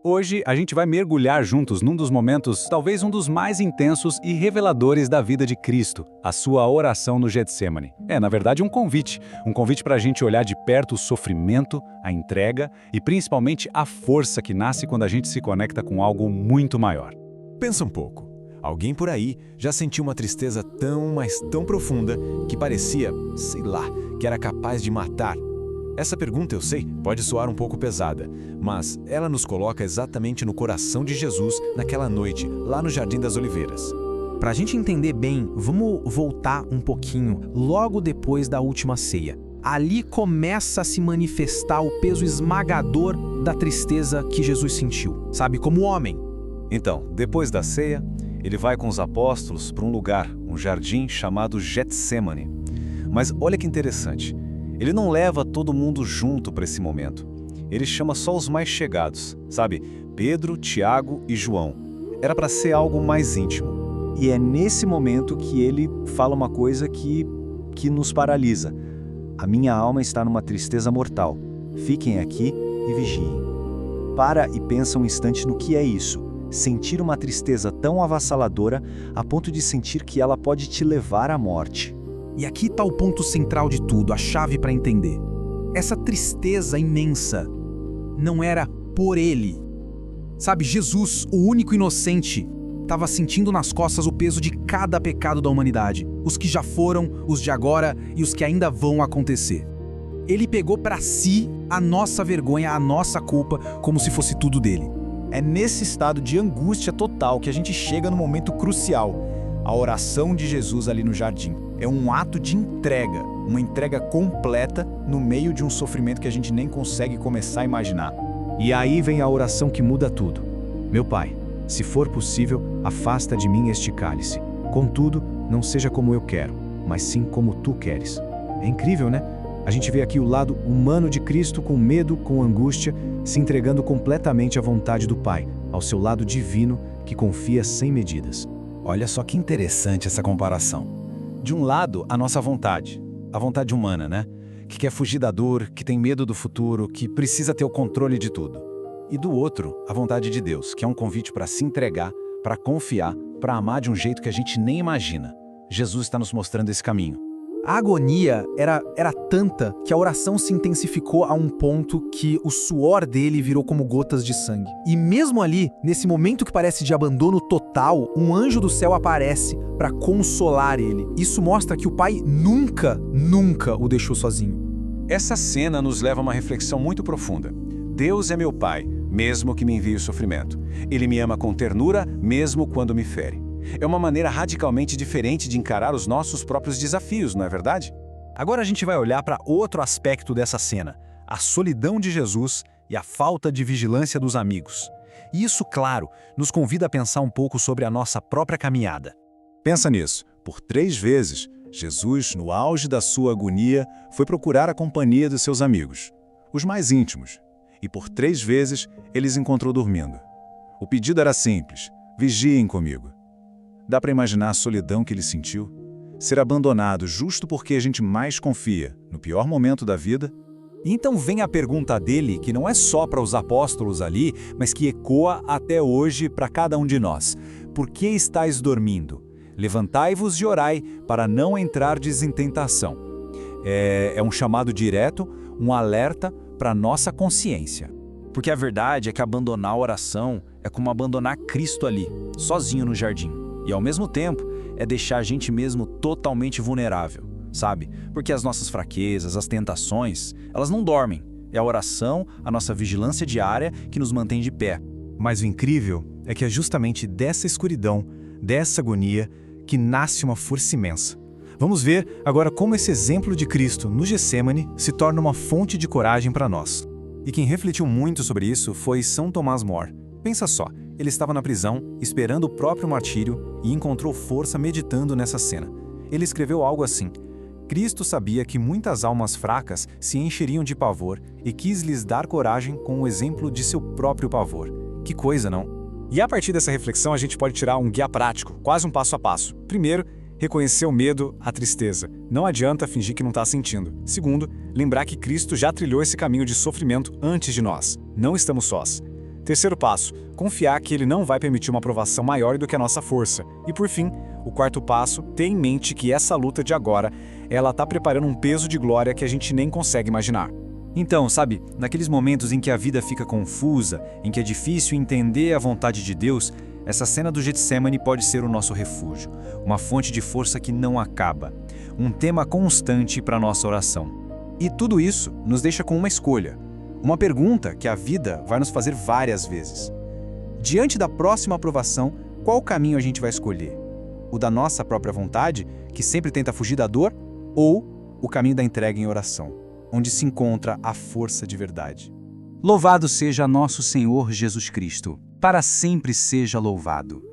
Hoje a gente vai mergulhar juntos num dos momentos, talvez um dos mais intensos e reveladores da vida de Cristo, a sua oração no Getsemane. Na verdade, um convite para a gente olhar de perto o sofrimento, a entrega e principalmente a força que nasce quando a gente se conecta com algo muito maior. Pensa um pouco. Alguém por aí já sentiu uma tristeza tão, mas tão profunda que parecia, sei lá, que era capaz de matar. Essa pergunta, eu sei, pode soar um pouco pesada, mas ela nos coloca exatamente no coração de Jesus naquela noite, lá no Jardim das Oliveiras. Para a gente entender bem, vamos voltar um pouquinho logo depois da última ceia. Ali começa a se manifestar o peso esmagador da tristeza que Jesus sentiu, sabe, como homem. Então, depois da ceia, ele vai com os apóstolos para um lugar, um jardim chamado Getsemane. Mas olha que interessante. Ele não leva todo mundo junto para esse momento. Ele chama só os mais chegados, sabe? Pedro, Tiago e João. Era para ser algo mais íntimo. E é nesse momento que ele fala uma coisa que nos paralisa. A minha alma está numa tristeza mortal. Fiquem aqui e vigiem. Para e pensa um instante no que é isso. Sentir uma tristeza tão avassaladora a ponto de sentir que ela pode te levar à morte. E aqui está o ponto central de tudo, a chave para entender. Essa tristeza imensa não era por ele. Sabe, Jesus, o único inocente, estava sentindo nas costas o peso de cada pecado da humanidade. Os que já foram, os de agora e os que ainda vão acontecer. Ele pegou para si a nossa vergonha, a nossa culpa, como se fosse tudo dele. É nesse estado de angústia total que a gente chega no momento crucial, a oração de Jesus ali no jardim. É um ato de entrega, uma entrega completa no meio de um sofrimento que a gente nem consegue começar a imaginar. E aí vem a oração que muda tudo. Meu Pai, se for possível, afasta de mim este cálice. Contudo, não seja como eu quero, mas sim como tu queres. É incrível, né? A gente vê aqui o lado humano de Cristo com medo, com angústia, se entregando completamente à vontade do Pai, ao seu lado divino que confia sem medidas. Olha só que interessante essa comparação. De um lado, a nossa vontade, a vontade humana, né? Que quer fugir da dor, que tem medo do futuro, que precisa ter o controle de tudo. E do outro, a vontade de Deus, que é um convite para se entregar, para confiar, para amar de um jeito que a gente nem imagina. Jesus está nos mostrando esse caminho. A agonia era tanta que a oração se intensificou a um ponto que o suor dele virou como gotas de sangue. E mesmo ali, nesse momento que parece de abandono total, um anjo do céu aparece para consolar ele. Isso mostra que o Pai nunca o deixou sozinho. Essa cena nos leva a uma reflexão muito profunda. Deus é meu Pai, mesmo que me envie o sofrimento. Ele me ama com ternura, mesmo quando me fere. É uma maneira radicalmente diferente de encarar os nossos próprios desafios, não é verdade? Agora a gente vai olhar para outro aspecto dessa cena, a solidão de Jesus e a falta de vigilância dos amigos. E isso, claro, nos convida a pensar um pouco sobre a nossa própria caminhada. Pensa nisso. Por 3 vezes, Jesus, no auge da sua agonia, foi procurar a companhia dos seus amigos, os mais íntimos. E por 3 vezes, ele os encontrou dormindo. O pedido era simples: vigiem comigo. Dá para imaginar a solidão que ele sentiu? Ser abandonado justo porque a gente mais confia, no pior momento da vida? E então vem a pergunta dele, que não é só para os apóstolos ali, mas que ecoa até hoje para cada um de nós. Por que estáis dormindo? Levantai-vos e orai, para não entrardes em tentação. É um chamado direto, um alerta para a nossa consciência. Porque a verdade é que abandonar a oração é como abandonar Cristo ali, sozinho no jardim. E ao mesmo tempo, é deixar a gente mesmo totalmente vulnerável, sabe? Porque as nossas fraquezas, as tentações, elas não dormem. É a oração, a nossa vigilância diária que nos mantém de pé. Mas o incrível é que é justamente dessa escuridão, dessa agonia, que nasce uma força imensa. Vamos ver agora como esse exemplo de Cristo no Getsemane se torna uma fonte de coragem para nós. E quem refletiu muito sobre isso foi São Tomás More. Pensa só, ele estava na prisão, esperando o próprio martírio e encontrou força meditando nessa cena. Ele escreveu algo assim: Cristo sabia que muitas almas fracas se encheriam de pavor e quis lhes dar coragem com o exemplo de seu próprio pavor. Que coisa, não? E a partir dessa reflexão a gente pode tirar um guia prático, quase um passo a passo. Primeiro, reconhecer o medo, a tristeza. Não adianta fingir que não está sentindo. Segundo, lembrar que Cristo já trilhou esse caminho de sofrimento antes de nós. Não estamos sós. Terceiro passo, confiar que Ele não vai permitir uma aprovação maior do que a nossa força. E por fim, o quarto passo, ter em mente que essa luta de agora, ela está preparando um peso de glória que a gente nem consegue imaginar. Então, sabe, naqueles momentos em que a vida fica confusa, em que é difícil entender a vontade de Deus, essa cena do Getsemane pode ser o nosso refúgio, uma fonte de força que não acaba, um tema constante para a nossa oração. E tudo isso nos deixa com uma escolha, uma pergunta que a vida vai nos fazer várias vezes. Diante da próxima aprovação, qual caminho a gente vai escolher? O da nossa própria vontade, que sempre tenta fugir da dor, ou o caminho da entrega em oração, onde se encontra a força de verdade? Louvado seja nosso Senhor Jesus Cristo, para sempre seja louvado.